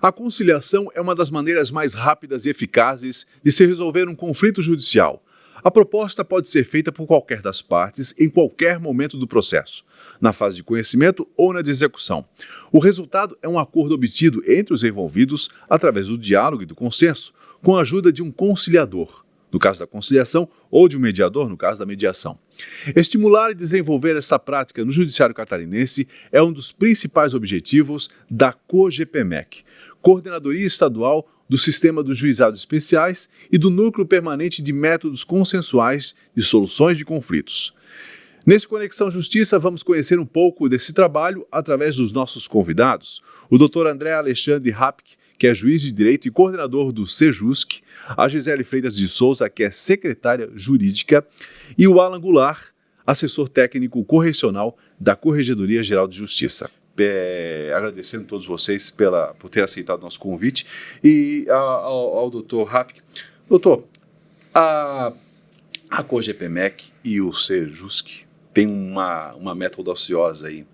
A conciliação é uma das maneiras mais rápidas e eficazes de se resolver um conflito judicial. A proposta pode ser feita por qualquer das partes em qualquer momento do processo, na fase de conhecimento ou na de execução. O resultado é um acordo obtido entre os envolvidos através do diálogo e do consenso, com a ajuda de um conciliador, no caso da conciliação, ou de um mediador, no caso da mediação. Estimular e desenvolver essa prática no Judiciário Catarinense é um dos principais objetivos da COGEPEMEC, Coordenadoria Estadual do Sistema dos Juizados Especiais e do Núcleo Permanente de Métodos Consensuais de Soluções de Conflitos. Nesse Conexão Justiça, vamos conhecer um pouco desse trabalho através dos nossos convidados, o Dr. André Alexandre Rapke, que é juiz de direito e coordenador do SEJUSC, a Gisele Freitas de Souza, que é secretária jurídica, e o Alan Goulart, assessor técnico correcional da Corregedoria Geral de Justiça. Agradecendo a todos vocês por ter aceitado o nosso convite e ao Dr. Rapke. Doutor, a COGEPEMEC e o SEJUSC têm uma meta audaciosa aí,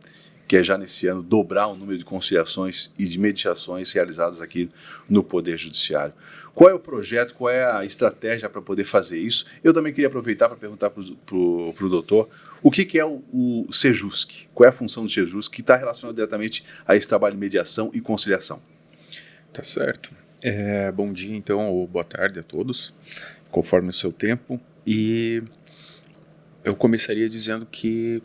que é já nesse ano dobrar o número de conciliações e de mediações realizadas aqui no Poder Judiciário. Qual é o projeto, qual é a estratégia para poder fazer isso? Eu também queria aproveitar para perguntar para o doutor o que é o SEJUSC, qual é a função do SEJUSC que está relacionada diretamente a esse trabalho de mediação e conciliação. Tá certo. Bom dia então, ou boa tarde a todos, conforme o seu tempo. E eu começaria dizendo que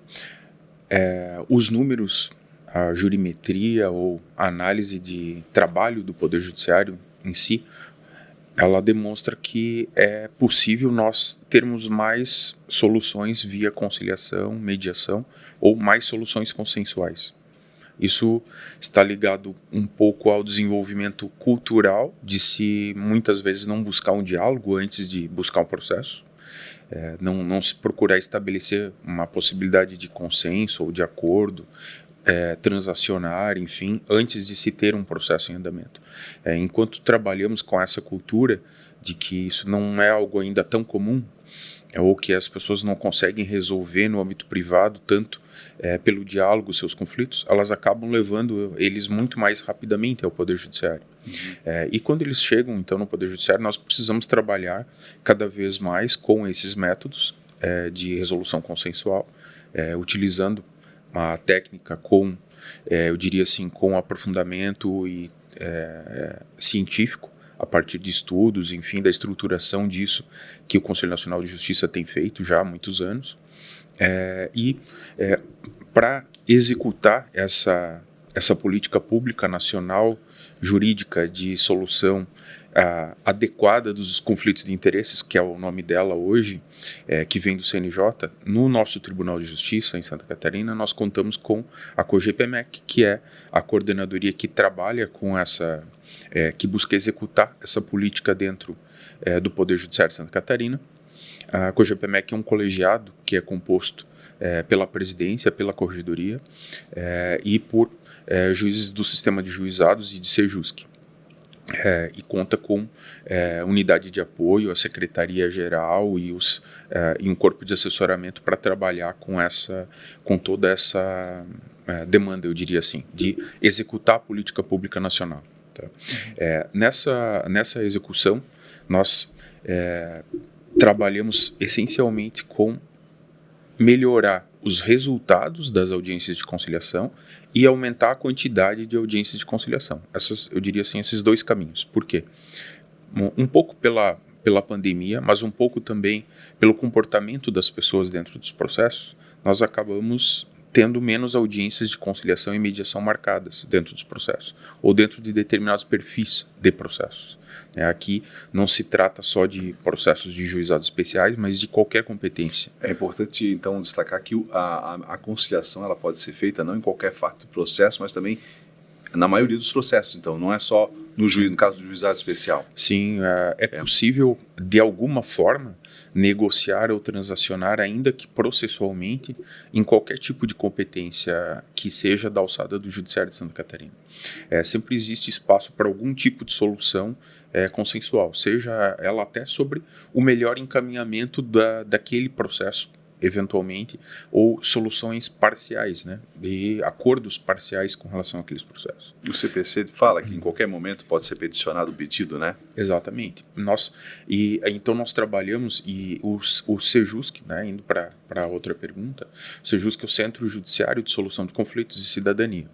os números, a jurimetria ou a análise de trabalho do Poder Judiciário em si, ela demonstra que é possível nós termos mais soluções via conciliação, mediação ou mais soluções consensuais. Isso está ligado um pouco ao desenvolvimento cultural de se muitas vezes não buscar um diálogo antes de buscar um processo. Não se procurar estabelecer uma possibilidade de consenso ou de acordo, transacionar, enfim, antes de se ter um processo em andamento. Enquanto trabalhamos com essa cultura de que isso não é algo ainda tão comum, ou que as pessoas não conseguem resolver no âmbito privado tanto pelo diálogo seus conflitos, elas acabam levando eles muito mais rapidamente ao Poder Judiciário. E quando eles chegam então no Poder Judiciário, nós precisamos trabalhar cada vez mais com esses métodos de resolução consensual, utilizando uma técnica com, eu diria assim, com aprofundamento e científico, a partir de estudos, enfim, da estruturação disso que o Conselho Nacional de Justiça tem feito já há muitos anos. Para executar essa política pública nacional jurídica de solução adequada dos conflitos de interesses, que é o nome dela hoje, que vem do CNJ, no nosso Tribunal de Justiça em Santa Catarina, nós contamos com a COGEPEMEC, que é a coordenadoria que trabalha com que busca executar essa política dentro do Poder Judiciário de Santa Catarina. A COGEPEMEC é um colegiado que é composto pela presidência, pela corregedoria e por juízes do sistema de juizados e de SEJUSC. E conta com unidade de apoio, a secretaria-geral e um corpo de assessoramento para trabalhar com toda essa demanda, eu diria assim, de executar a política pública nacional. Tá? Nessa execução, nós trabalhamos essencialmente com melhorar os resultados das audiências de conciliação e aumentar a quantidade de audiências de conciliação. Eu diria assim, esses dois caminhos. Por quê? Um pouco pela pandemia, mas um pouco também pelo comportamento das pessoas dentro dos processos, nós acabamos tendo menos audiências de conciliação e mediação marcadas dentro dos processos, ou dentro de determinados perfis de processos. Aqui não se trata só de processos de juizados especiais, mas de qualquer competência. É importante, então, destacar que a conciliação ela pode ser feita não em qualquer fato do processo, mas também na maioria dos processos. Então, não é só no caso do juizado especial? Sim, é possível, de alguma forma, negociar ou transacionar, ainda que processualmente, em qualquer tipo de competência que seja da alçada do Judiciário de Santa Catarina. Sempre existe espaço para algum tipo de solução consensual, seja ela até sobre o melhor encaminhamento daquele processo, eventualmente, ou soluções parciais, né, de acordos parciais com relação àqueles processos. E o CPC fala que em qualquer momento pode ser peticionado o pedido, né? Exatamente. Então nós trabalhamos, e o Sejusc, né, indo para outra pergunta, o Sejusc é o Centro Judiciário de Solução de Conflitos e Cidadania.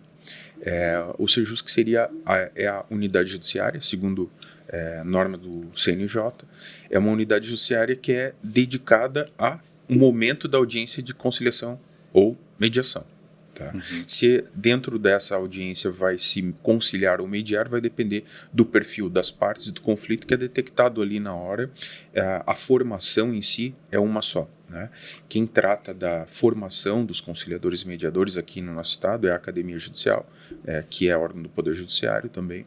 O Sejusc seria a unidade judiciária, segundo norma do CNJ, é uma unidade judiciária que é dedicada a um momento da audiência de conciliação ou mediação. Tá? Se dentro dessa audiência vai se conciliar ou mediar, vai depender do perfil das partes do conflito que é detectado ali na hora. A formação em si é uma só. Né? Quem trata da formação dos conciliadores e mediadores aqui no nosso estado é a Academia Judicial, que é órgão do Poder Judiciário também.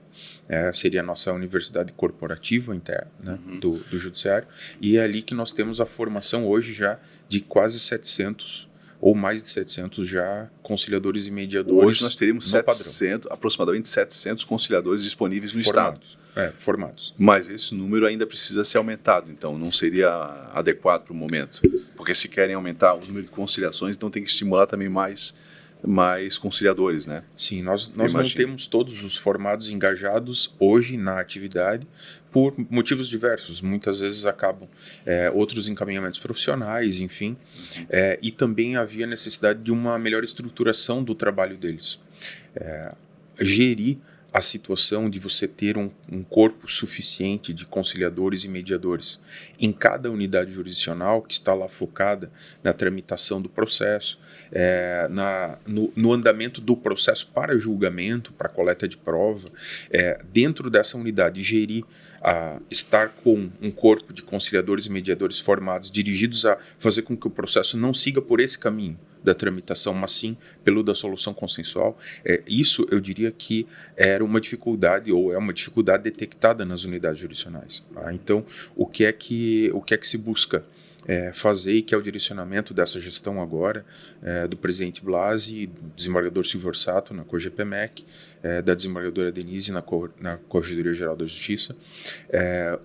Seria a nossa universidade corporativa interna, né, do Judiciário. E é ali que nós temos a formação hoje já de quase 700 ou mais de 700 já conciliadores e mediadores. Hoje nós teríamos aproximadamente 700 conciliadores disponíveis no estado. Formados. Mas esse número ainda precisa ser aumentado, então não seria adequado para o momento. Porque se querem aumentar o número de conciliações, então tem que estimular também mais conciliadores, né? Sim, nós não temos todos os formados engajados hoje na atividade por motivos diversos. Muitas vezes acabam outros encaminhamentos profissionais, enfim. E também havia necessidade de uma melhor estruturação do trabalho deles. Gerir a situação de você ter um corpo suficiente de conciliadores e mediadores em cada unidade jurisdicional que está lá focada na tramitação do processo, no andamento do processo para julgamento, para coleta de prova, dentro dessa unidade gerir, estar com um corpo de conciliadores e mediadores formados, dirigidos a fazer com que o processo não siga por esse caminho da tramitação, mas sim pelo da solução consensual. Isso eu diria que era uma dificuldade, ou é uma dificuldade detectada nas unidades jurisdicionais. Tá? Então, o que é que se busca fazer, e que é o direcionamento dessa gestão agora, do presidente Blasi, do desembargador Silvio Orsato na COGEPMEC, da desembargadora Denise na Corregedoria Geral da Justiça,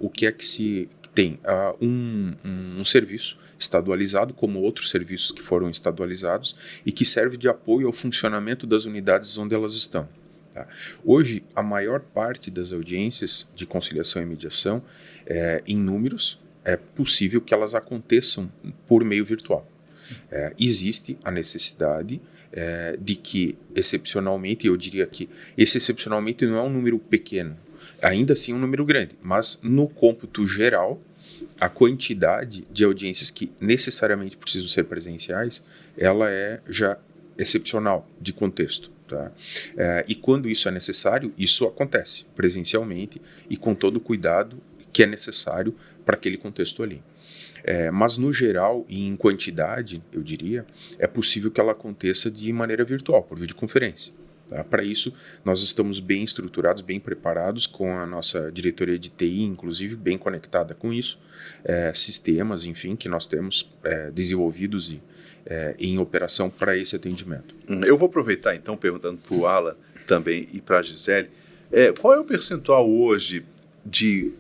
o que é que se tem? Um serviço estadualizado, como outros serviços que foram estadualizados, e que serve de apoio ao funcionamento das unidades onde elas estão. Tá? Hoje, a maior parte das audiências de conciliação e mediação, em números, é possível que elas aconteçam por meio virtual. Existe a necessidade de que, excepcionalmente, eu diria que esse excepcionalmente não é um número pequeno, ainda assim um número grande, mas no cômputo geral, a quantidade de audiências que necessariamente precisam ser presenciais, ela é já excepcional de contexto. Tá? E quando isso é necessário, isso acontece presencialmente e com todo o cuidado que é necessário para aquele contexto ali. Mas no geral e em quantidade, eu diria, é possível que ela aconteça de maneira virtual, por videoconferência. Tá? Para isso, nós estamos bem estruturados, bem preparados, com a nossa diretoria de TI, inclusive, bem conectada com isso, sistemas, enfim, que nós temos desenvolvidos e em operação para esse atendimento. Eu vou aproveitar, então, perguntando para o Alan também e para a Gisele, qual é o percentual hoje de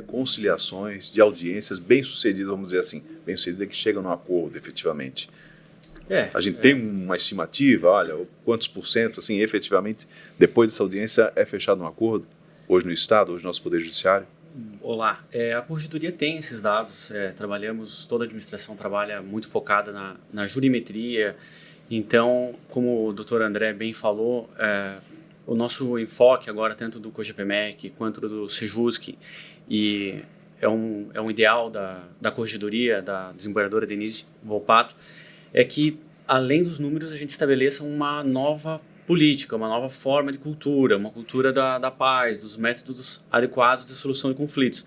conciliações, de audiências bem-sucedidas, vamos dizer assim, bem-sucedidas que chegam no acordo, efetivamente? A gente tem uma estimativa, olha, quantos por cento, assim, efetivamente, depois dessa audiência é fechado um acordo, hoje no Estado, hoje no nosso Poder Judiciário? Olá, a Corregedoria tem esses dados, toda a administração trabalha muito focada na jurimetria, então, como o Dr. André bem falou, o nosso enfoque agora, tanto do COGEPMEC quanto do Sejusc, e é um ideal da Corregedoria, da desembargadora Denise Volpato, é que, além dos números, a gente estabeleça uma nova política, uma nova forma de cultura, uma cultura da paz, dos métodos adequados de solução de conflitos.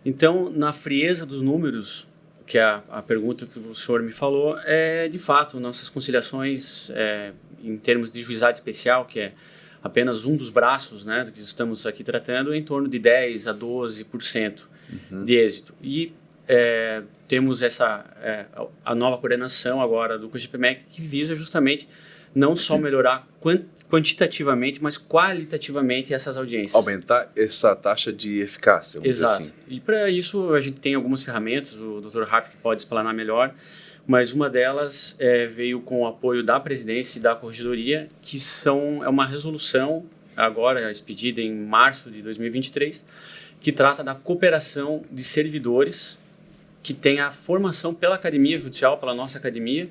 Então, na frieza dos números, que é a pergunta que o senhor me falou, de fato, nossas conciliações, em termos de juizado especial, que é apenas um dos braços, né, do que estamos aqui tratando, em torno de 10% a 12% de êxito. E temos a nova coordenação agora do COGEPMEC, que visa justamente não só melhorar quantitativamente, mas qualitativamente essas audiências. Aumentar essa taxa de eficácia, vamos dizer assim. E para isso a gente tem algumas ferramentas, o Dr. Rapp pode explanar melhor, mas uma delas veio com o apoio da presidência e da corregedoria, que é uma resolução, agora expedida em março de 2023, que trata da cooperação de servidores que tem a formação pela Academia Judicial, pela nossa academia,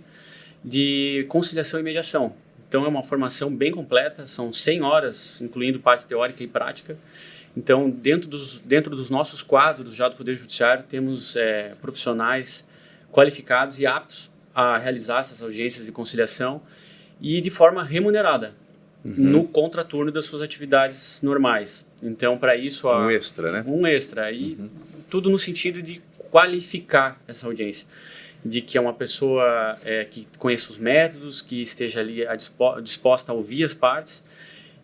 de conciliação e mediação. Então, é uma formação bem completa, são 100 horas, incluindo parte teórica e prática. Então, dentro dos nossos quadros já do Poder Judiciário, temos profissionais qualificados e aptos a realizar essas audiências de conciliação e de forma remunerada, no contraturno das suas atividades normais. Então, para isso... Um extra, né? Um extra. E tudo no sentido de qualificar essa audiência. De que é uma pessoa que conheça os métodos, que esteja ali disposta a ouvir as partes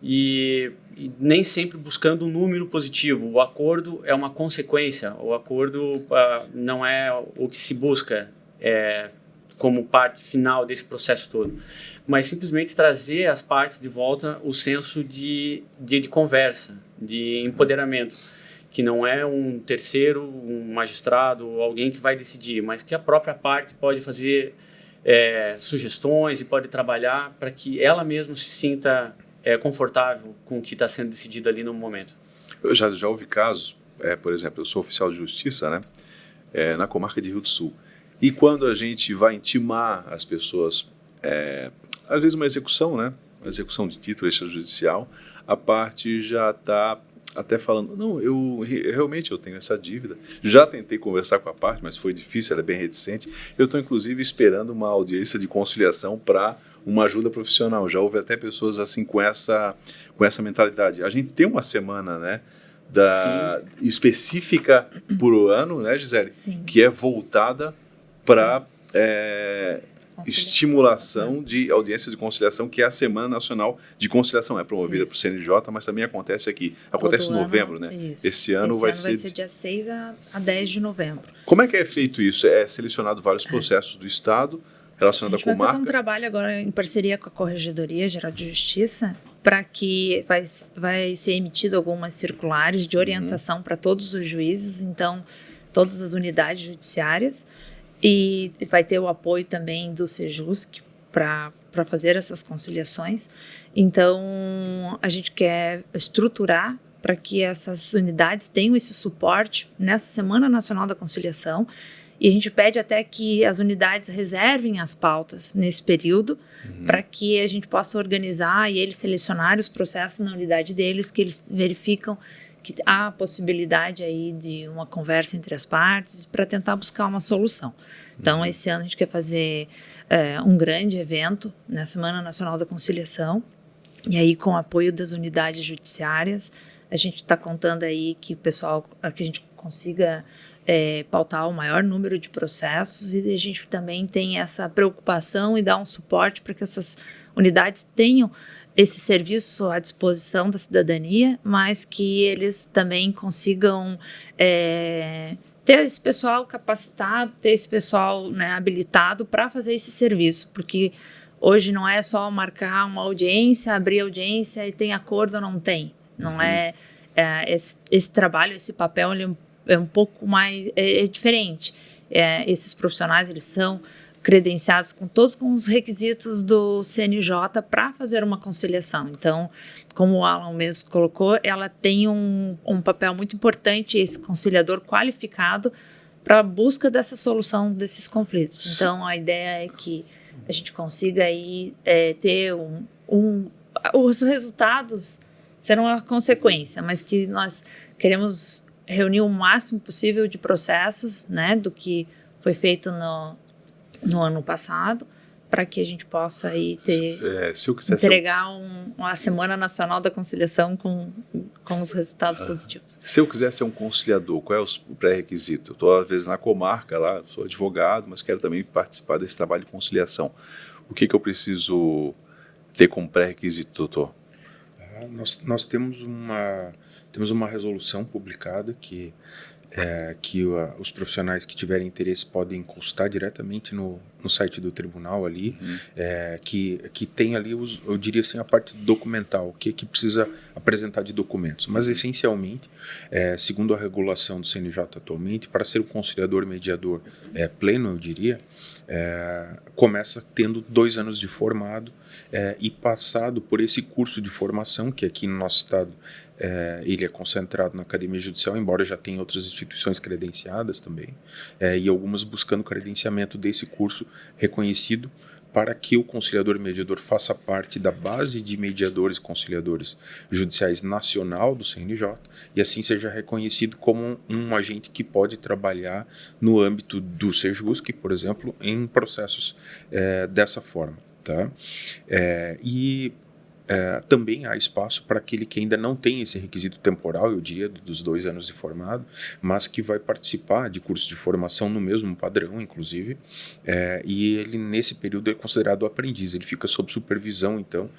e nem sempre buscando um número positivo. O acordo é uma consequência, o acordo não é o que se busca como parte final desse processo todo, mas simplesmente trazer às partes de volta o senso de conversa, de empoderamento, que não é um terceiro, um magistrado, alguém que vai decidir, mas que a própria parte pode fazer sugestões e pode trabalhar para que ela mesma se sinta confortável com o que está sendo decidido ali no momento. Eu já ouvi casos, por exemplo, eu sou oficial de justiça, né, na comarca de Rio do Sul, e quando a gente vai intimar as pessoas, às vezes uma execução, né, uma execução de título extrajudicial, a parte já está até falando, não, eu realmente tenho essa dívida, já tentei conversar com a parte, mas foi difícil, ela é bem reticente, eu estou inclusive esperando uma audiência de conciliação para uma ajuda profissional, já houve até pessoas assim com essa mentalidade. A gente tem uma semana, né, específica por ano, né, Gisele? Sim. Que é voltada para estimulação de audiência de conciliação, que é a Semana Nacional de Conciliação, é promovida por CNJ, mas também acontece aqui. Acontece em novembro, né? Isso. Esse ano vai ser dia 6 a 10 de novembro. Como é que é feito isso? É selecionado vários processos do Estado relacionados à comarca? Vai fazer um trabalho agora em parceria com a Corregedoria Geral de Justiça, para que vai ser emitido algumas circulares de orientação para todos os juízes, então, todas as unidades judiciárias, e vai ter o apoio também do Sejusc para fazer essas conciliações. Então, a gente quer estruturar para que essas unidades tenham esse suporte nessa Semana Nacional da Conciliação, e a gente pede até que as unidades reservem as pautas nesse período, para que a gente possa organizar e eles selecionarem os processos na unidade deles, que eles verificam que há a possibilidade aí de uma conversa entre as partes para tentar buscar uma solução. Então, esse ano a gente quer fazer um grande evento na Semana Nacional da Conciliação, e aí com o apoio das unidades judiciárias, a gente está contando aí que que a gente consiga pautar o maior número de processos, e a gente também tem essa preocupação e dar um suporte para que essas unidades tenham esse serviço à disposição da cidadania, mas que eles também consigam ter esse pessoal capacitado, ter esse pessoal, né, habilitado para fazer esse serviço, porque hoje não é só marcar uma audiência, abrir audiência e tem acordo ou não tem. Não esse trabalho, esse papel, ele é um pouco mais diferente. Esses profissionais, eles são credenciados todos com os requisitos do CNJ para fazer uma conciliação. Então, como o Alan mesmo colocou, ela tem um papel muito importante, esse conciliador qualificado, para a busca dessa solução desses conflitos. Então, a ideia é que a gente consiga aí, ter os resultados serão a consequência, mas que nós queremos reunir o máximo possível de processos, né, do que foi feito no ano passado, para que a gente possa aí entregar uma Semana Nacional da Conciliação com os resultados positivos. Se eu quiser ser um conciliador, qual é o pré-requisito? Eu estou, às vezes, na comarca, lá, sou advogado, mas quero também participar desse trabalho de conciliação. O que eu preciso ter como pré-requisito, doutor? Nós temos uma resolução publicada que os profissionais que tiverem interesse podem consultar diretamente no site do tribunal ali, que tem ali, eu diria assim, a parte documental, o que precisa apresentar de documentos. Mas, essencialmente, segundo a regulação do CNJ atualmente, para ser um conciliador mediador pleno, eu diria, começa tendo 2 anos de formado e passado por esse curso de formação, que aqui no nosso estado ele é concentrado na Academia Judicial, embora já tenha outras instituições credenciadas também, e algumas buscando credenciamento desse curso reconhecido para que o conciliador mediador faça parte da base de mediadores e conciliadores judiciais nacional do CNJ e assim seja reconhecido como um agente que pode trabalhar no âmbito do SEJUSC, por exemplo, em processos dessa forma. Tá? Também há espaço para aquele que ainda não tem esse requisito temporal, eu diria, dos 2 anos de formado, mas que vai participar de cursos de formação no mesmo padrão, inclusive, e ele, nesse período, é considerado aprendiz. Ele fica sob supervisão, então,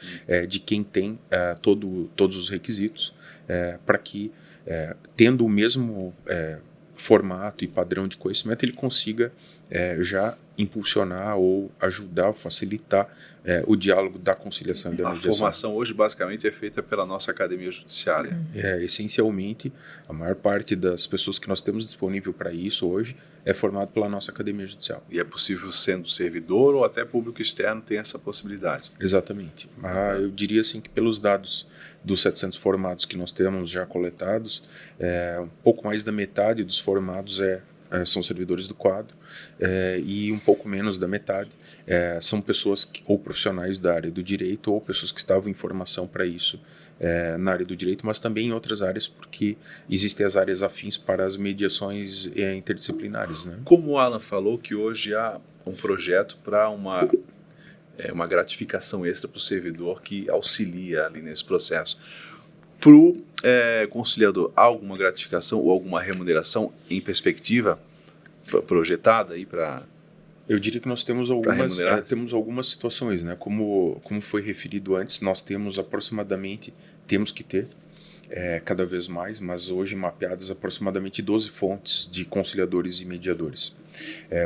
de quem tem todos os requisitos, para que, tendo o mesmo formato e padrão de conhecimento, ele consiga já impulsionar ou ajudar, facilitar o diálogo da conciliação e da mediação. A formação hoje basicamente é feita pela nossa Academia Judiciária. Essencialmente, a maior parte das pessoas que nós temos disponível para isso hoje é formado pela nossa Academia Judicial. E é possível, sendo servidor ou até público externo, ter essa possibilidade. Exatamente. Eu diria assim que pelos dados dos 700 formados que nós temos já coletados, um pouco mais da metade dos formados são servidores do quadro, e um pouco menos da metade são pessoas ou profissionais da área do direito ou pessoas que estavam em formação para isso na área do direito, mas também em outras áreas, porque existem as áreas afins para as mediações interdisciplinares. Né? Como o Alan falou, que hoje há um projeto para uma gratificação extra para o servidor que auxilia ali nesse processo. Para o conciliador, há alguma gratificação ou alguma remuneração em perspectiva projetada aí para... Eu diria que nós temos algumas situações, né? Como foi referido antes, nós temos aproximadamente, temos que ter cada vez mais, mas hoje mapeadas aproximadamente 12 fontes de conciliadores e mediadores.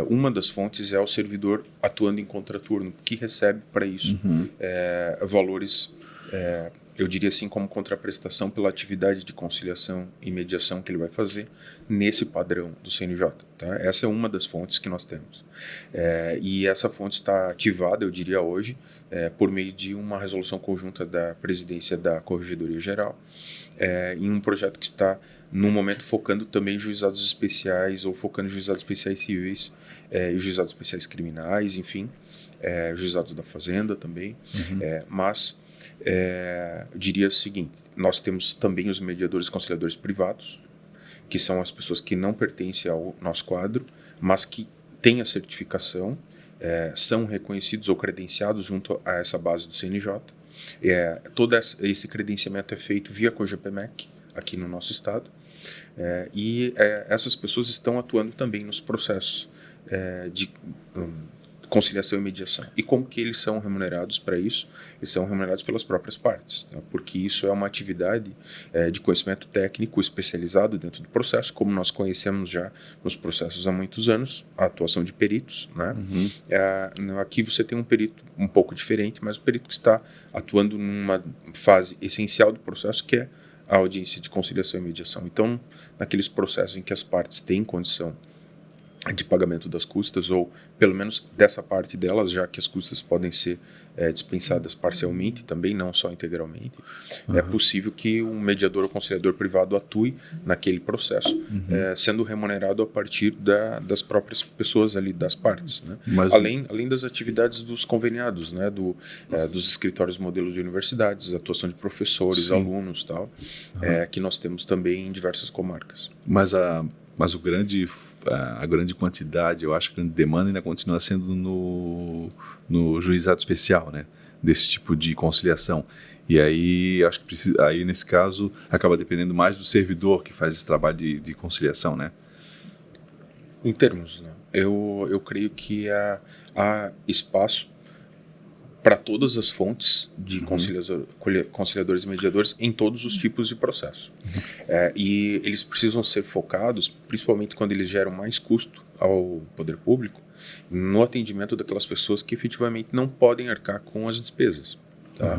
Uma das fontes é o servidor atuando em contraturno, que recebe para isso valores, eu diria assim, como contraprestação pela atividade de conciliação e mediação que ele vai fazer nesse padrão do CNJ. Tá? Essa é uma das fontes que nós temos. E essa fonte está ativada, eu diria hoje, por meio de uma resolução conjunta da presidência da Corregedoria Geral, em um projeto que está, no momento, focando também em juizados especiais, ou focando em juizados especiais civis, e juizados especiais criminais, enfim, juizados da fazenda também, mas... eu diria o seguinte, nós temos também os mediadores e conciliadores privados, que são as pessoas que não pertencem ao nosso quadro, mas que têm a certificação, são reconhecidos ou credenciados junto a essa base do CNJ. Todo esse credenciamento é feito via COGEPMEC, aqui no nosso estado, e essas pessoas estão atuando também nos processos de conciliação e mediação. E como que eles são remunerados para isso? Eles são remunerados pelas próprias partes, tá? Porque isso é uma atividade de conhecimento técnico especializado dentro do processo, como nós conhecemos já nos processos há muitos anos, a atuação de peritos, né? Aqui você tem um perito um pouco diferente, mas um perito que está atuando numa fase essencial do processo, que é a audiência de conciliação e mediação. Então, naqueles processos em que as partes têm condição de pagamento das custas, ou pelo menos dessa parte delas, já que as custas podem ser dispensadas parcialmente, também não só integralmente, é possível que um mediador ou conciliador privado atue naquele processo, sendo remunerado a partir das próprias pessoas ali, das partes, né? Além das atividades dos conveniados, né? Dos escritórios modelos de universidades, atuação de professores, alunos, tal, que nós temos também em diversas comarcas. Mas a grande quantidade, eu acho que a grande demanda ainda continua sendo no juizado especial, né? Desse tipo de conciliação. E aí, acho que aí nesse caso, acaba dependendo mais do servidor que faz esse trabalho de conciliação, né? Em termos, né? Eu creio que há espaço para todas as fontes de conciliadores e mediadores em todos os tipos de processo. E eles precisam ser focados, principalmente quando eles geram mais custo ao poder público, no atendimento daquelas pessoas que efetivamente não podem arcar com as despesas. Tá?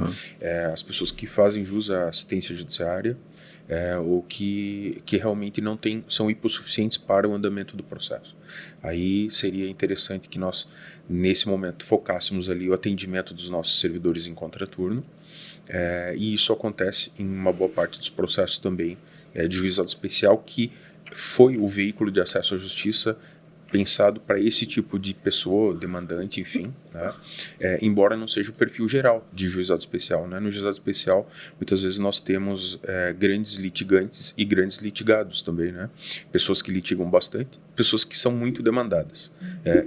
As pessoas que fazem jus à assistência judiciária, ou que realmente não são hipossuficientes para o andamento do processo. Aí seria interessante que nós, nesse momento, focássemos ali o atendimento dos nossos servidores em contraturno, e isso acontece em uma boa parte dos processos também de juizado especial, que foi o veículo de acesso à justiça pensado para esse tipo de pessoa, demandante, enfim, né? Embora não seja o perfil geral de juizado especial, né? No juizado especial, muitas vezes nós temos grandes litigantes e grandes litigados também, né? Pessoas que litigam bastante, pessoas que são muito demandadas.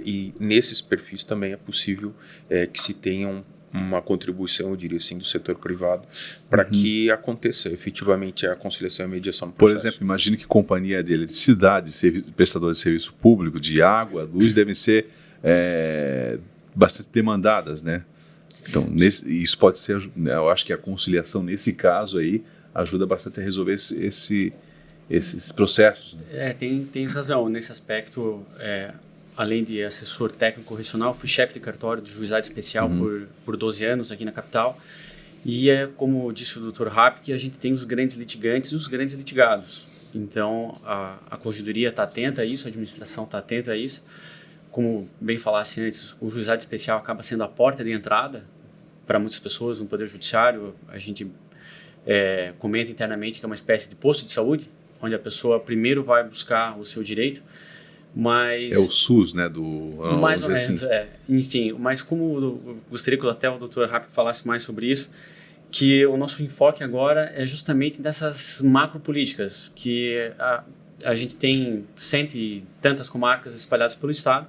E nesses perfis também é possível que se tenham uma contribuição, eu diria assim, do setor privado para que aconteça efetivamente a conciliação e a mediação no processo. Por exemplo, imagine que companhia de eletricidade, prestadores de serviço público, de água, luz, devem ser bastante demandadas, né? Então, isso pode ser, eu acho que a conciliação nesse caso aí ajuda bastante a resolver esses processos. Né? Tem razão nesse aspecto. Além de assessor técnico correcional, fui chefe de cartório de juizado especial por 12 anos aqui na capital. E como disse o Dr. Rapp, que a gente tem os grandes litigantes e os grandes litigados. Então, a corregedoria está atenta a isso, a administração está atenta a isso. Como bem falasse antes, o juizado especial acaba sendo a porta de entrada para muitas pessoas no Poder Judiciário. A gente comenta internamente que é uma espécie de posto de saúde, onde a pessoa primeiro vai buscar o seu direito. Mas, é o SUS, né? Mais ou menos, Enfim, mas como eu gostaria que até o Dr. Rapp falasse mais sobre isso, que o nosso enfoque agora é justamente dessas macropolíticas, que a gente tem 100 e tantas comarcas espalhadas pelo estado,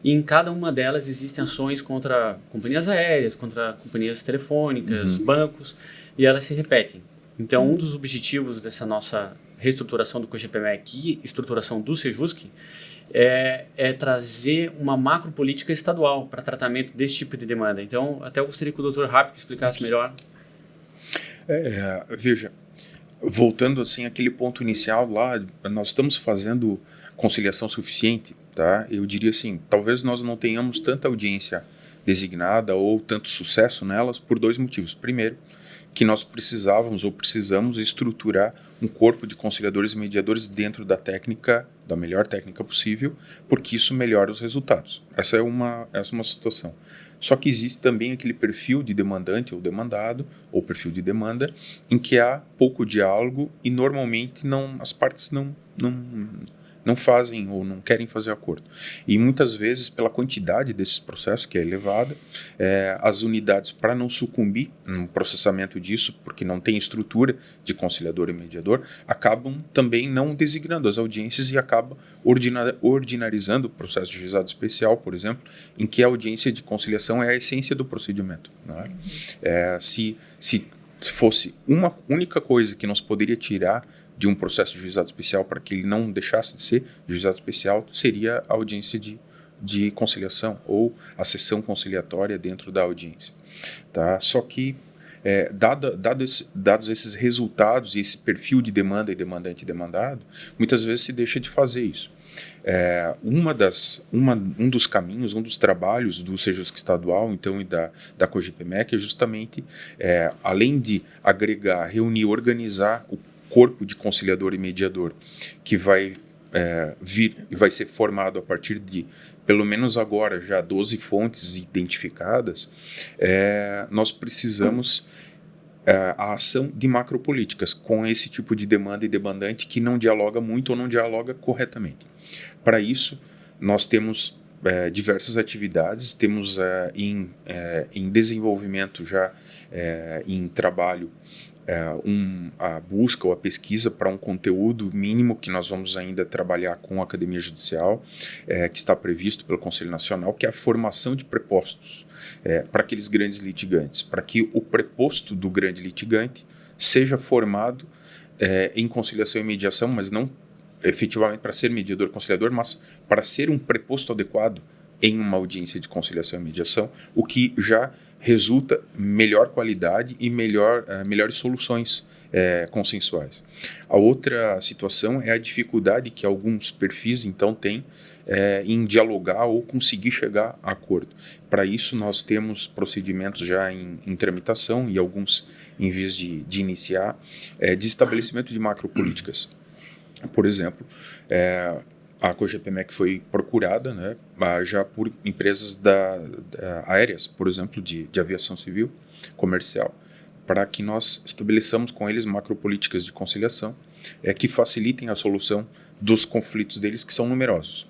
e em cada uma delas existem ações contra companhias aéreas, contra companhias telefônicas, bancos, e elas se repetem. Então, um dos objetivos dessa nossa reestruturação do COGEPMEC e estruturação do SEJUSC é trazer uma macropolítica estadual para tratamento desse tipo de demanda. Então, até eu gostaria que o Dr. Rapp explicasse melhor. Veja, voltando assim àquele ponto inicial lá, nós estamos fazendo conciliação suficiente, tá? Eu diria assim, talvez nós não tenhamos tanta audiência designada ou tanto sucesso nelas por dois motivos. Primeiro, que nós precisamos estruturar um corpo de conciliadores e mediadores dentro da melhor técnica possível, porque isso melhora os resultados. Essa é uma situação. Só que existe também aquele perfil de demandante ou demandado, ou perfil de demanda, em que há pouco diálogo e normalmente as partes não fazem ou não querem fazer acordo. E muitas vezes, pela quantidade desses processos, que é elevada, as unidades, para não sucumbir no processamento disso, porque não tem estrutura de conciliador e mediador, acabam também não designando as audiências e acabam ordinarizando o processo de juizado especial, por exemplo, em que a audiência de conciliação é a essência do procedimento. Né? Se fosse uma única coisa que nós poderia tirar de um processo de juizado especial para que ele não deixasse de ser juizado especial, seria a audiência de conciliação ou a sessão conciliatória dentro da audiência. Tá? Só que, dados esses resultados e esse perfil de demanda e demandante e demandado, muitas vezes se deixa de fazer isso. Um dos caminhos, um dos trabalhos do SEJUSC estadual, então, e da COGEPMEC é justamente, além de agregar, reunir, organizar o corpo de conciliador e mediador, que vai vir e vai ser formado a partir de, pelo menos agora, já 12 fontes identificadas, nós precisamos a ação de macropolíticas com esse tipo de demanda e demandante que não dialoga muito ou não dialoga corretamente. Para isso, nós temos diversas atividades, temos em desenvolvimento já, em trabalho, a busca ou a pesquisa para um conteúdo mínimo que nós vamos ainda trabalhar com a Academia Judicial, que está previsto pelo Conselho Nacional, que é a formação de prepostos para aqueles grandes litigantes, para que o preposto do grande litigante seja formado em conciliação e mediação, mas não efetivamente para ser mediador conciliador, mas para ser um preposto adequado em uma audiência de conciliação e mediação, o que já resulta melhor qualidade e melhores soluções consensuais. A outra situação é a dificuldade que alguns perfis, então, têm em dialogar ou conseguir chegar a acordo. Para isso, nós temos procedimentos já em tramitação e alguns em vez de iniciar, de estabelecimento de macropolíticas. Por exemplo, a Cogepemec foi procurada, né, já por empresas aéreas, por exemplo, de aviação civil, comercial, para que nós estabeleçamos com eles macropolíticas de conciliação que facilitem a solução dos conflitos deles, que são numerosos.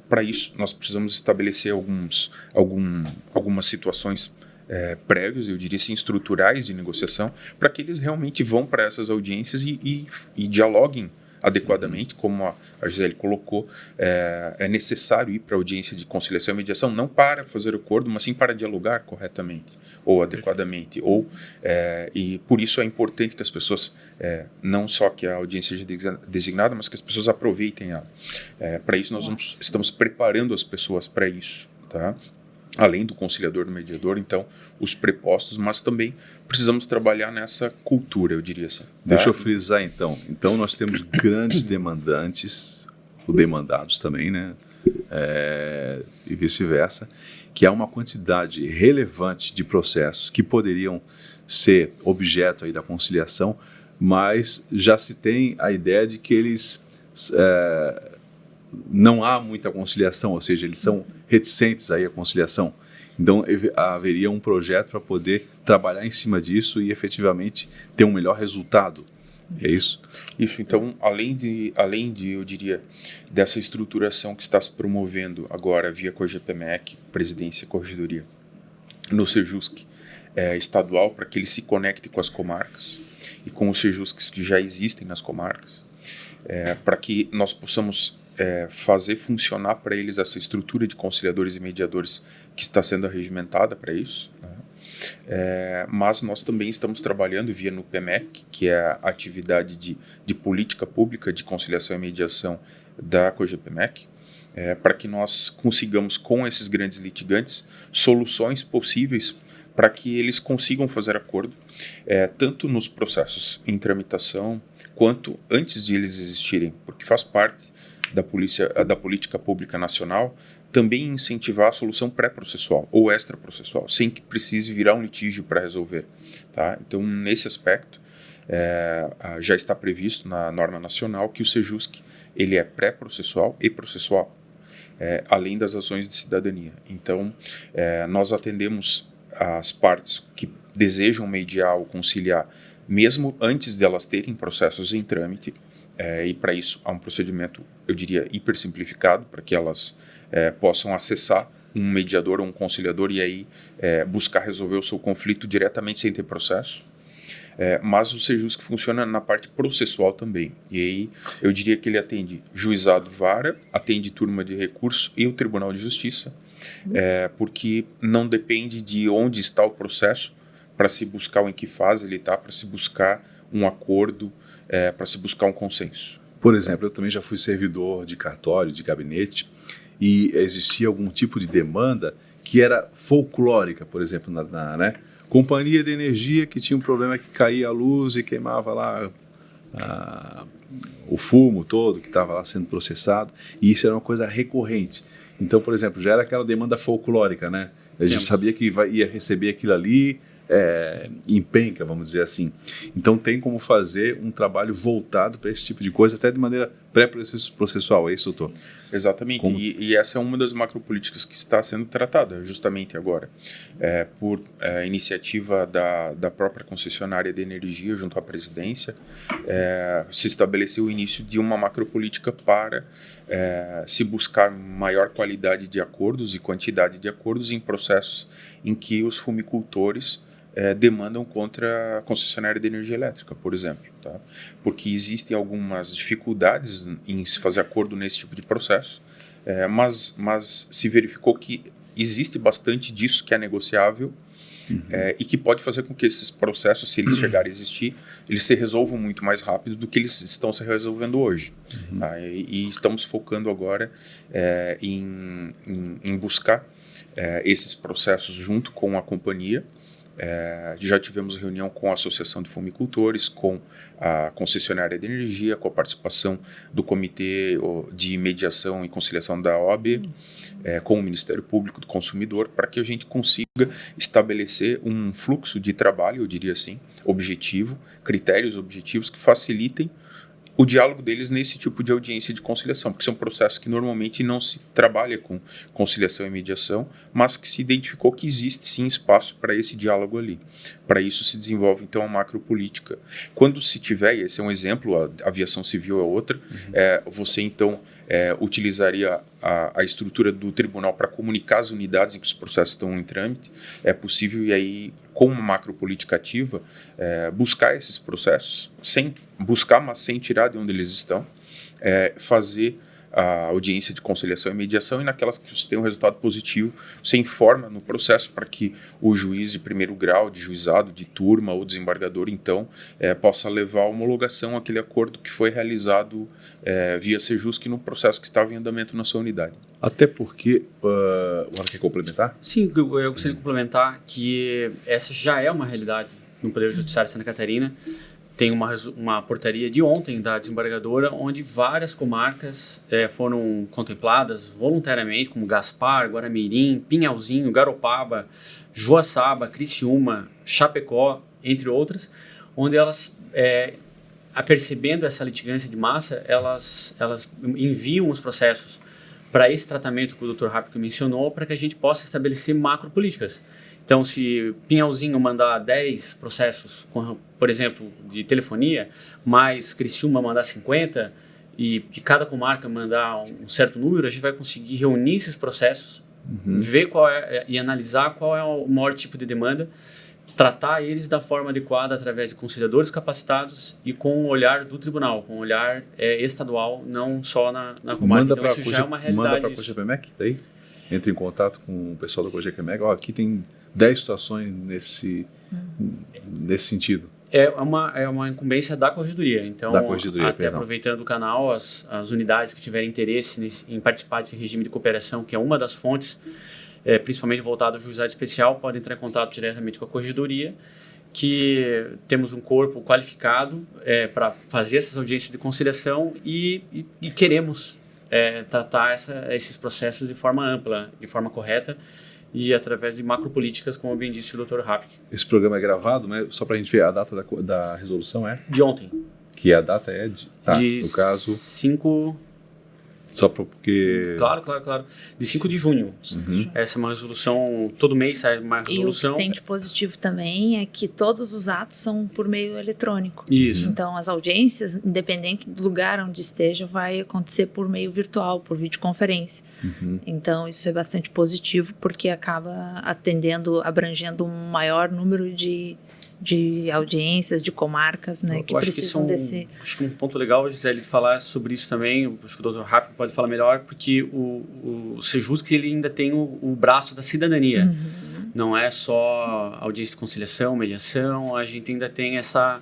Para isso, nós precisamos estabelecer algumas situações prévias, eu diria assim, estruturais de negociação, para que eles realmente vão para essas audiências e dialoguem adequadamente, como a Gisele colocou. É necessário ir para a audiência de conciliação e mediação, não para fazer acordo, mas sim para dialogar corretamente ou adequadamente. E por isso é importante que as pessoas, não só que a audiência seja designada, mas que as pessoas aproveitem ela. Para isso nós estamos preparando as pessoas para isso, tá? Além do conciliador, do mediador, então, os prepostos, mas também precisamos trabalhar nessa cultura, eu diria assim. Deixa eu frisar, então. Então, nós temos grandes demandantes, ou demandados também, né? E vice-versa, que há uma quantidade relevante de processos que poderiam ser objeto aí da conciliação, mas já se tem a ideia de que eles... não há muita conciliação, ou seja, eles são reticentes aí à conciliação. Então, haveria um projeto para poder trabalhar em cima disso e efetivamente ter um melhor resultado. É isso? Isso. Então, além de, eu diria, dessa estruturação que está se promovendo agora via Cogepemec, Presidência e Corregedoria, no Sejusc estadual, para que ele se conecte com as comarcas e com os Sejuscs que já existem nas comarcas, para que nós possamos fazer funcionar para eles essa estrutura de conciliadores e mediadores que está sendo arregimentada para isso, né? Mas nós também estamos trabalhando via no PEMEC, que é a atividade de política pública de conciliação e mediação da Cogepemec, para que nós consigamos, com esses grandes litigantes, soluções possíveis para que eles consigam fazer acordo, tanto nos processos em tramitação, quanto antes de eles existirem, porque faz parte da política pública nacional também incentivar a solução pré-processual ou extra-processual, sem que precise virar um litígio para resolver. Tá? Então, nesse aspecto, já está previsto na norma nacional que o Sejusc ele é pré-processual e processual, além das ações de cidadania. Então, nós atendemos as partes que desejam mediar ou conciliar, mesmo antes de elas terem processos em trâmite, e para isso há um procedimento, eu diria, hiper simplificado, para que elas possam acessar um mediador ou um conciliador e aí buscar resolver o seu conflito diretamente sem ter processo. Mas o Sejusc funciona na parte processual também. E aí eu diria que ele atende juizado vara, atende turma de recurso e o Tribunal de Justiça, porque não depende de onde está o processo para se buscar, ou em que fase ele está, para se buscar um acordo, para se buscar um consenso. Por exemplo, eu também já fui servidor de cartório, de gabinete, e existia algum tipo de demanda que era folclórica, por exemplo, né? Companhia de energia que tinha um problema que caía a luz e queimava lá o fumo todo que estava lá sendo processado, e isso era uma coisa recorrente. Então, por exemplo, já era aquela demanda folclórica, né? A gente sabia que ia receber aquilo ali, em penca, vamos dizer assim. Então tem como fazer um trabalho voltado para esse tipo de coisa, até de maneira pré-processual, é isso, doutor? Exatamente, e essa é uma das macropolíticas que está sendo tratada justamente agora, por iniciativa da própria concessionária de energia junto à presidência, se estabeleceu o início de uma macropolítica para se buscar maior qualidade de acordos e quantidade de acordos em processos em que os fumicultores demandam contra a concessionária de energia elétrica, por exemplo, tá? Porque existem algumas dificuldades em se fazer acordo nesse tipo de processo, mas se verificou que existe bastante disso que é negociável e que pode fazer com que esses processos, se eles chegarem a existir, eles se resolvam muito mais rápido do que eles estão se resolvendo hoje. Tá? E estamos focando agora em buscar esses processos junto com a companhia. Já tivemos reunião com a Associação de Fumicultores, com a concessionária de energia, com a participação do Comitê de Mediação e Conciliação da OAB, com o Ministério Público do Consumidor, para que a gente consiga estabelecer um fluxo de trabalho, eu diria assim, objetivo, critérios objetivos que facilitem o diálogo deles nesse tipo de audiência de conciliação, porque são processos que normalmente não se trabalha com conciliação e mediação, mas que se identificou que existe sim espaço para esse diálogo ali. Para isso se desenvolve então a macropolítica. Quando se tiver, e esse é um exemplo, a aviação civil é outra, você então utilizaria a estrutura do tribunal para comunicar as unidades em que os processos estão em trâmite. É possível, e aí, com uma macropolítica ativa, buscar esses processos, mas sem tirar de onde eles estão, fazer a audiência de conciliação e mediação, e naquelas que você tem um resultado positivo, você informa no processo para que o juiz de primeiro grau, de juizado, de turma ou desembargador, então, possa levar a homologação àquele acordo que foi realizado via Sejusc no processo que estava em andamento na sua unidade. Até porque, o Ana quer complementar? Sim, eu gostaria de complementar que essa já é uma realidade no Poder Judiciário de Santa Catarina. Tem uma portaria de ontem da desembargadora, onde várias comarcas foram contempladas voluntariamente, como Gaspar, Guaramirim, Pinhalzinho, Garopaba, Joaçaba, Criciúma, Chapecó, entre outras, onde elas, apercebendo essa litigância de massa, elas enviam os processos para esse tratamento que o Dr. Rapke mencionou, para que a gente possa estabelecer macropolíticas. Então, se Pinhalzinho mandar 10 processos, por exemplo, de telefonia, mais Criciúma mandar 50, e de cada comarca mandar um certo número, a gente vai conseguir reunir esses processos, ver e analisar qual é o maior tipo de demanda, tratar eles da forma adequada através de conciliadores capacitados e com o olhar do tribunal, com o olhar estadual, não só na comarca. Então, isso já é uma realidade. Manda para a COGEPMEC, daí? Entre em contato com o pessoal da COGEPMEC. Aqui tem 10 situações nesse sentido. É uma incumbência da Corregedoria. Então, aproveitando o canal, as unidades que tiverem interesse em participar desse regime de cooperação, que é uma das fontes, principalmente voltado ao juizado especial, podem entrar em contato diretamente com a Corregedoria, que temos um corpo qualificado para fazer essas audiências de conciliação e queremos tratar esses processos de forma ampla, de forma correta, e através de macropolíticas, como bem disse o Dr. Rapke. Esse programa é gravado, né? Só para a gente ver, a data da resolução de ontem. Que a data é de no caso 5... Só porque... Claro. De 5 de junho. Essa é uma resolução, todo mês sai uma resolução. E o que tem de positivo também é que todos os atos são por meio eletrônico. Isso. Então, as audiências, independente do lugar onde esteja, vai acontecer por meio virtual, por videoconferência. Então, isso é bastante positivo, porque acaba abrangendo um maior número de audiências, de comarcas, né, que precisam desse... Acho que um ponto legal, Gisele, de falar sobre isso também, acho que o Dr. Rapke pode falar melhor, porque o Sejusc, ele ainda tem o braço da cidadania. Não é só audiência de conciliação, mediação, a gente ainda tem essa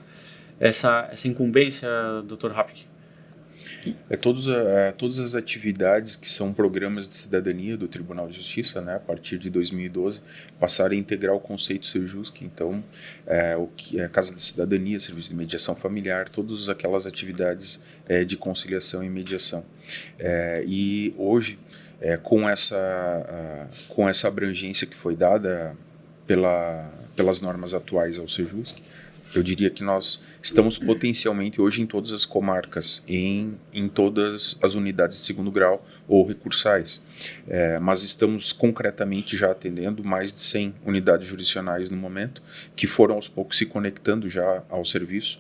incumbência, Dr. Rapke. Todas as atividades que são programas de cidadania do Tribunal de Justiça, né, a partir de 2012, passaram a integrar o conceito Sejusc. Então, o que é Casa da Cidadania, Serviço de Mediação Familiar, todas aquelas atividades de conciliação e mediação. E hoje, com essa abrangência que foi dada pelas normas atuais ao Sejusc, eu diria que nós estamos potencialmente hoje em todas as comarcas, em todas as unidades de segundo grau ou recursais, mas estamos concretamente já atendendo mais de 100 unidades jurisdicionais no momento, que foram aos poucos se conectando já ao serviço,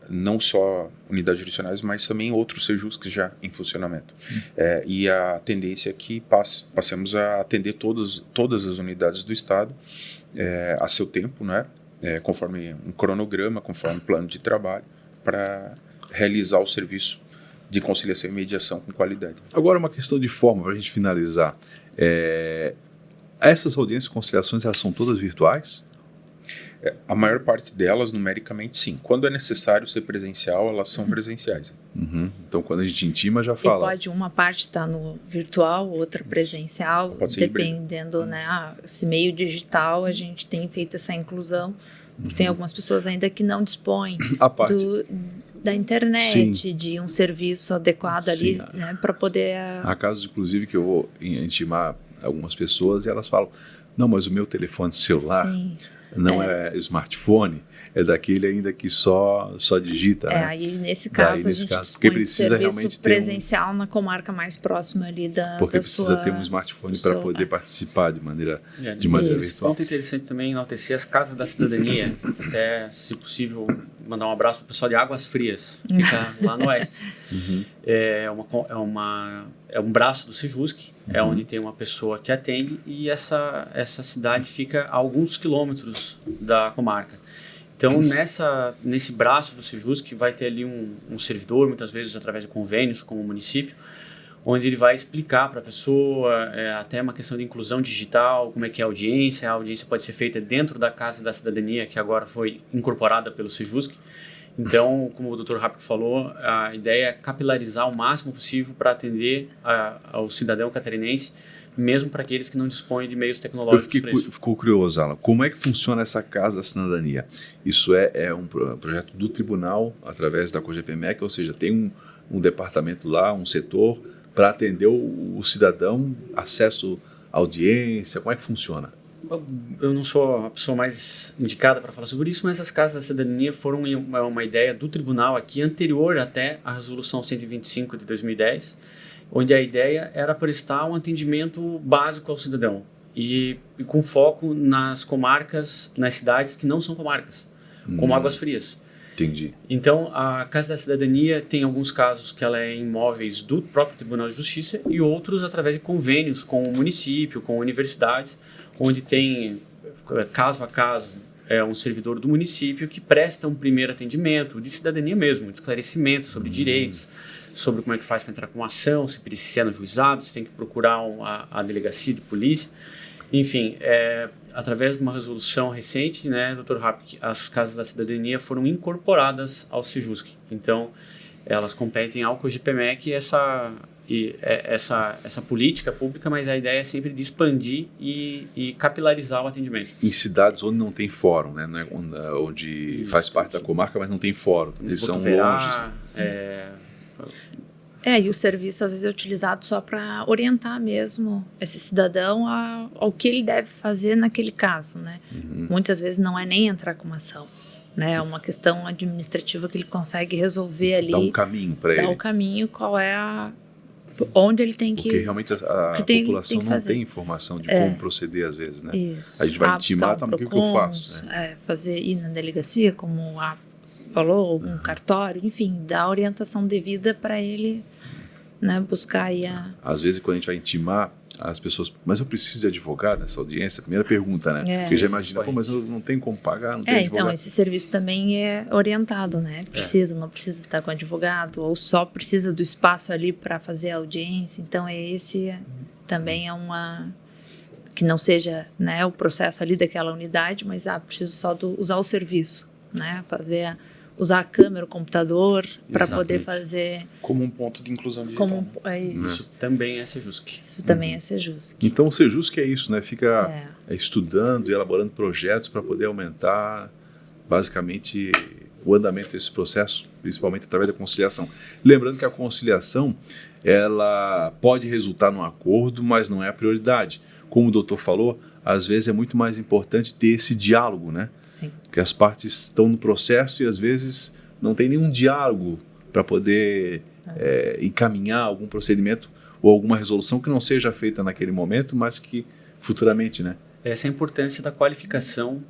não só unidades jurisdicionais, mas também outros Sejuscs já em funcionamento. E a tendência é que passemos a atender todas as unidades do Estado a seu tempo, né? Conforme um cronograma, conforme plano de trabalho, para realizar o serviço de conciliação e mediação com qualidade. Agora, uma questão de forma, para a gente finalizar. Essas audiências e conciliações, elas são todas virtuais? A maior parte delas, numericamente, sim. Quando é necessário ser presencial, elas são presenciais. Uhum. Então, quando a gente intima, já E fala. pode uma parte estar no virtual, outra presencial, Pode ser dependendo, né? Esse meio digital, a gente tem feito essa inclusão. Tem algumas pessoas ainda que não dispõem A parte. da internet, de um serviço adequado ali, Sim. né? Para poder... Há casos, inclusive, que eu vou intimar algumas pessoas e elas falam, não, mas o meu telefone celular Sim. não é smartphone, é daquele ainda que só digita, né? Aí nesse Daí, caso, a nesse gente caso, dispõe porque de precisa serviço realmente ter presencial na comarca mais próxima ali Porque da precisa sua... ter um smartphone do para seu- poder participar de maneira Nesse virtual. ponto é interessante também enaltecer as casas da cidadania. Até, se possível, mandar um abraço para o pessoal de Águas Frias, que fica lá no oeste. É um braço do Sejusc, é onde tem uma pessoa que atende, e essa cidade fica a alguns quilômetros da comarca. Então, nesse braço do Sejusc, vai ter ali um servidor, muitas vezes através de convênios com o município, onde ele vai explicar para a pessoa, até uma questão de inclusão digital, como é que é a audiência pode ser feita dentro da Casa da Cidadania, que agora foi incorporada pelo Sejusc. Então, como o Dr. Rápido falou, a ideia é capilarizar o máximo possível para atender ao cidadão catarinense, mesmo para aqueles que não dispõem de meios Eu tecnológicos para isso. ficou curioso, Alan. Como é que funciona essa Casa da Cidadania? Isso é um projeto do tribunal, através da COGEPMEC, ou seja, tem um departamento lá, um setor, para atender o cidadão, acesso à audiência, como é que funciona? Eu não sou a pessoa mais indicada para falar sobre isso, mas as Casas da Cidadania foram uma ideia do tribunal aqui, anterior até à Resolução 125 de 2010, onde a ideia era prestar um atendimento básico ao cidadão e com foco nas comarcas, nas cidades que não são comarcas, como Águas Frias. Entendi. Então, a Casa da Cidadania tem alguns casos que ela é em imóveis do próprio Tribunal de Justiça e outros através de convênios com o município, com universidades, onde tem, caso a caso, um servidor do município que presta um primeiro atendimento de cidadania mesmo, de esclarecimento sobre direitos, sobre como é que faz para entrar com uma ação, se precisa no juizado, se tem que procurar a delegacia de polícia. Enfim, através de uma resolução recente, né, Dr. Rapp, as Casas da Cidadania foram incorporadas ao Sejusc. Então, elas competem ao COGEPMEC essa política pública, mas a ideia é sempre de expandir e capilarizar o atendimento. Em cidades onde não tem fórum, né? Onde Isso, faz parte da comarca, mas não tem fórum. Eles são longe. E o serviço às vezes é utilizado só para orientar mesmo esse cidadão ao que ele deve fazer naquele caso, né? Muitas vezes não é nem entrar com uma ação, né? É uma questão administrativa que ele consegue resolver ali. Dá um caminho para ele. Dá o caminho, qual é onde ele tem que... Porque realmente a população não tem informação de como proceder às vezes, né? Isso. A gente vai intimar, buscar mas o que eu faço? Né? Ir na delegacia, como falou, algum cartório, enfim, dar a orientação devida para ele, né, buscar aí Às vezes, quando a gente vai intimar, as pessoas... Mas eu preciso de advogado nessa audiência? Primeira pergunta, né? Porque já imagina, mas eu não tenho como pagar, não tenho advogado. Então, esse serviço também é orientado, né? Não precisa estar com advogado, ou só precisa do espaço ali para fazer a audiência. Então, também é uma... Que não seja, né, o processo ali daquela unidade, mas preciso só usar o serviço, né? Usar a câmera, o computador, para poder fazer... Como um ponto de inclusão digital. Isso também é Sejusc. Isso também é Sejusc. Então, o Sejusc é isso, né? Fica estudando e elaborando projetos para poder aumentar, basicamente, o andamento desse processo, principalmente através da conciliação. Lembrando que a conciliação, ela pode resultar num acordo, mas não é a prioridade. Como o doutor falou, às vezes é muito mais importante ter esse diálogo, né? Sim. Porque as partes estão no processo e às vezes não tem nenhum diálogo para poder encaminhar algum procedimento ou alguma resolução que não seja feita naquele momento, mas que futuramente, né? Essa é a importância da qualificação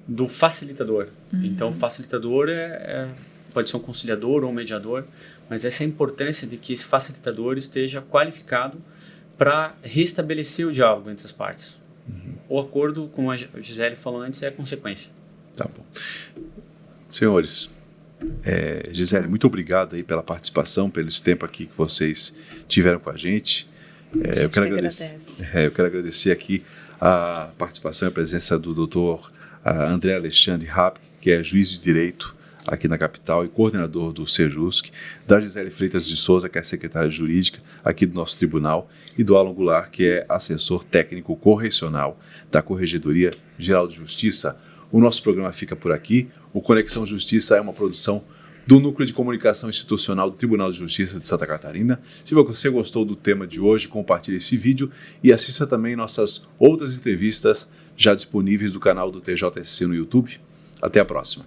do facilitador. Então, o facilitador pode ser um conciliador ou um mediador, mas essa é a importância de que esse facilitador esteja qualificado para restabelecer o diálogo entre as partes. O acordo, como a Gisele falou antes, é a consequência. Tá bom. Senhores, Gisele, muito obrigado aí pela participação, pelo esse tempo aqui que vocês tiveram com a gente. Eu quero agradecer aqui a participação e a presença do Dr. André Alexandre Rapp, que é juiz de direito aqui na capital e coordenador do Sejusc, da Gisele Freitas de Souza, que é secretária jurídica aqui do nosso tribunal, e do Alan Goulart, que é assessor técnico correcional da Corregedoria Geral de Justiça. O nosso programa fica por aqui. O Conexão Justiça é uma produção do Núcleo de Comunicação Institucional do Tribunal de Justiça de Santa Catarina. Se você gostou do tema de hoje, compartilhe esse vídeo e assista também nossas outras entrevistas já disponíveis do canal do TJSC no YouTube. Até a próxima.